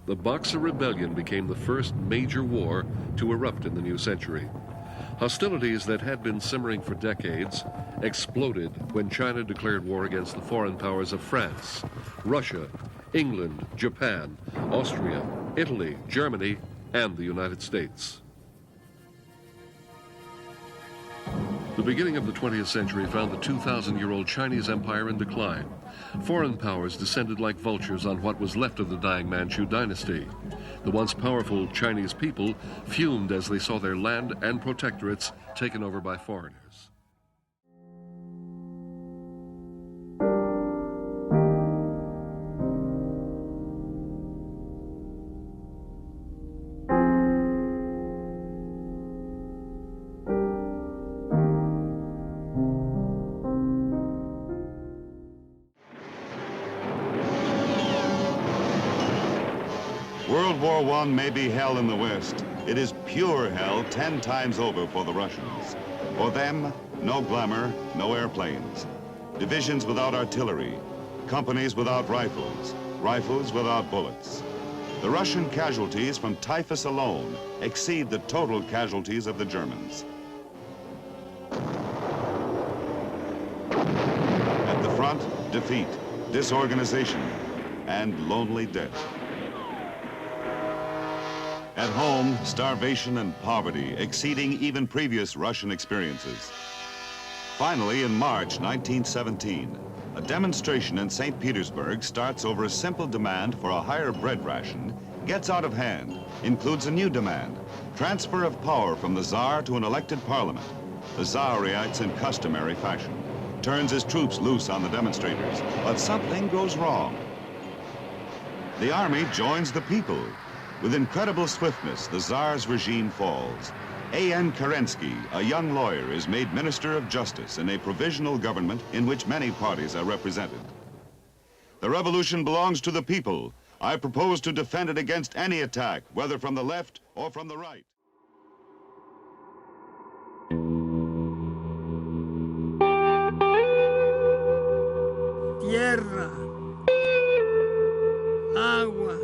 the Boxer Rebellion became the first major war to erupt in the new century. Hostilities that had been simmering for decades exploded when China declared war against the foreign powers of France, Russia, England, Japan, Austria, Italy, Germany, and the United States. The beginning of the 20th century found the 2,000-year-old Chinese empire in decline. Foreign powers descended like vultures on what was left of the dying Manchu dynasty. The once powerful Chinese people fumed as they saw their land and protectorates taken over by foreigners. World War I may be hell in the West. It is pure hell 10 times over for the Russians. For them, no glamour, no airplanes. Divisions without artillery, companies without rifles, rifles without bullets. The Russian casualties from typhus alone exceed the total casualties of the Germans. At the front, defeat, disorganization, and lonely death. At home, starvation and poverty exceeding even previous Russian experiences. Finally, in March 1917, a demonstration in St. Petersburg starts over a simple demand for a higher bread ration, gets out of hand, includes a new demand, transfer of power from the Tsar to an elected parliament. The Tsar reacts in customary fashion, turns his troops loose on the demonstrators, but something goes wrong. The army joins the people. With incredible swiftness, the Tsar's regime falls. A.N. Kerensky, a young lawyer, is made Minister of Justice in a provisional government in which many parties are represented. The revolution belongs to the people. I propose to defend it against any attack, whether from the left or from the right. Tierra, agua,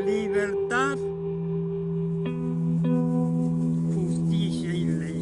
libertad, justicia y ley.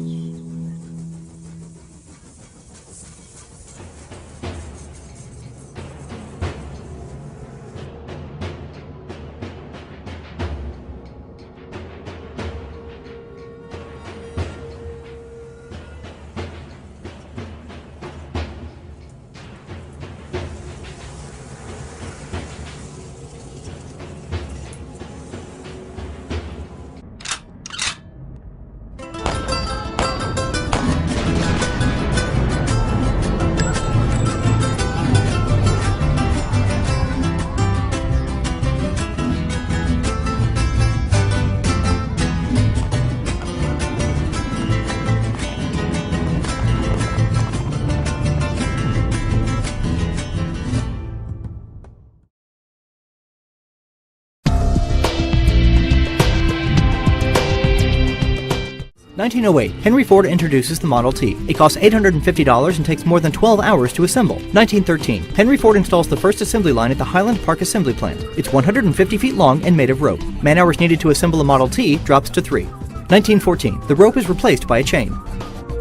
In 1908, Henry Ford introduces the Model T. It costs $850 and takes more than 12 hours to assemble. 1913, Henry Ford installs the first assembly line at the Highland Park Assembly Plant. It's 150 feet long and made of rope. Man hours needed to assemble a Model T drops to 3. 1914, the rope is replaced by a chain.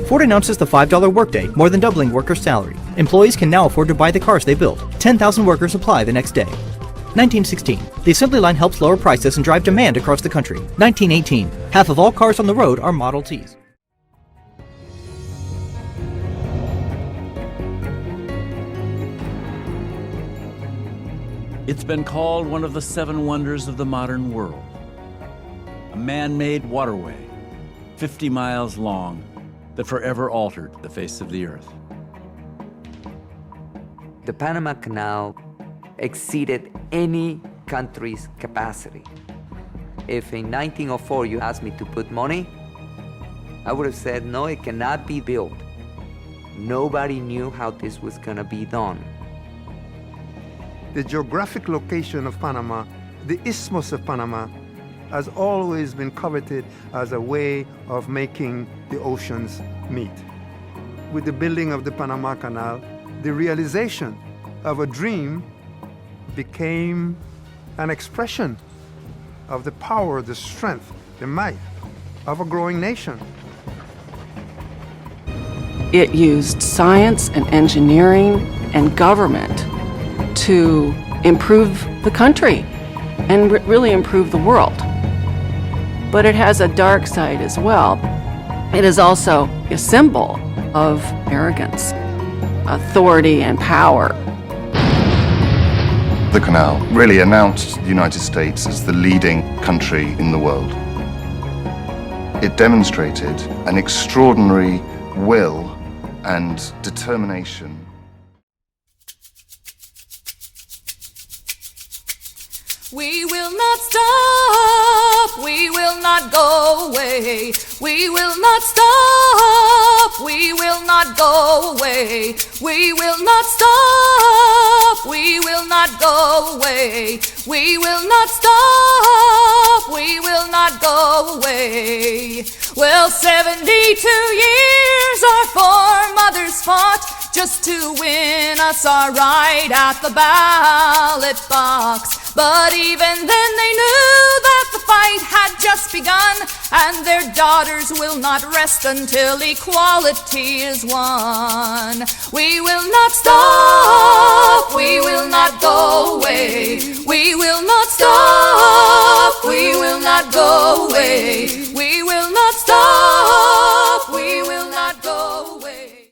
Ford announces the $5 workday, more than doubling workers' salary. Employees can now afford to buy the cars they build. 10,000 workers apply the next day. 1916. The assembly line helps lower prices and drive demand across the country. 1918. Half of all cars on the road are Model Ts. It's been called one of the 7 wonders of the modern world. A man-made waterway, 50 miles long, that forever altered the face of the earth. The Panama Canal exceeded any country's capacity. If in 1904 you asked me to put money, I would have said, no, it cannot be built. Nobody knew how this was going to be done. The geographic location of Panama, the Isthmus of Panama, has always been coveted as a way of making the oceans meet. With the building of the Panama Canal, the realization of a dream became an expression of the power, the strength, the might of a growing nation. It used science and engineering and government to improve the country and really improve the world. But it has a dark side as well. It is also a symbol of arrogance, authority, and power. The canal really announced the United States as the leading country in the world. It demonstrated an extraordinary will and determination. We will not stop, we will not go away. We will not stop, we will not go away. We will not stop, we will not go away. We will not stop, we will not go away. Well, 72 years our foremothers fought just to win us our right at the ballot box. But even then they knew that the fight had just begun, and their daughters will not rest until equality is won. We will not stop, we will not go away. We will not stop, we will not go away. We will not stop, we will not go away.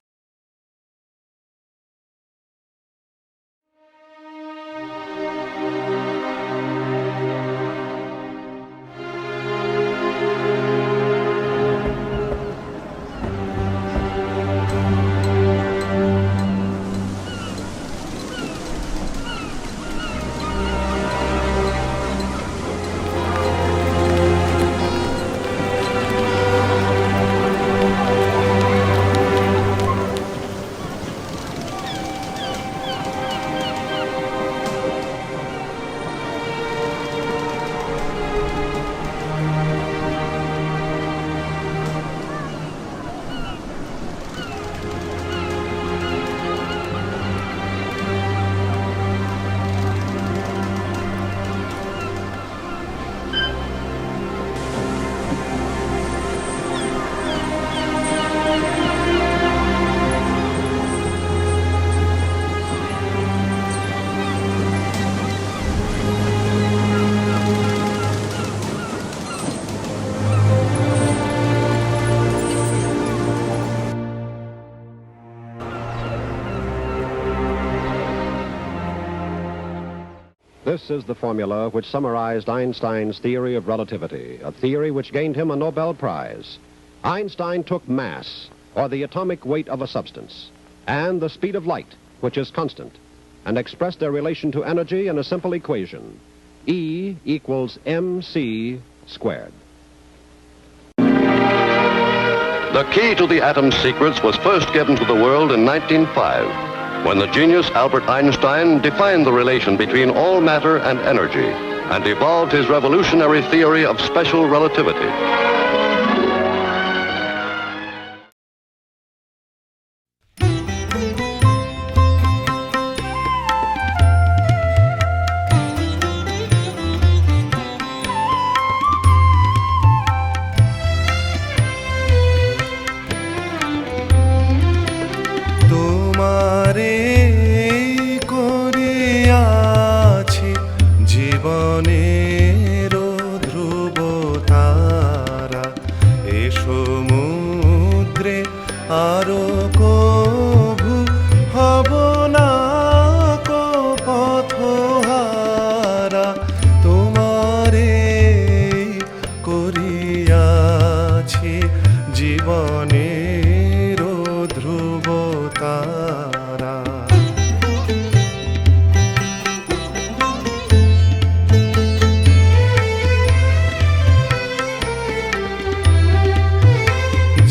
This is the formula which summarized Einstein's theory of relativity, a theory which gained him a Nobel Prize. Einstein took mass, or the atomic weight of a substance, and the speed of light, which is constant, and expressed their relation to energy in a simple equation. E equals mc squared. The key to the atom's secrets was first given to the world in 1905. When the genius Albert Einstein defined the relation between all matter and energy and evolved his revolutionary theory of special relativity.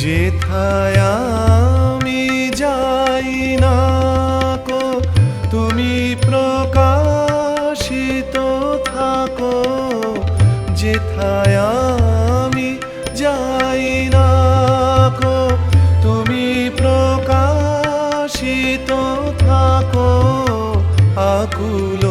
যেথায় আমি যাই না কো তুমি প্রকাশিত থাকো, যেথায় আমি যাই না কো তুমি প্রকাশিত থাকো, আকুল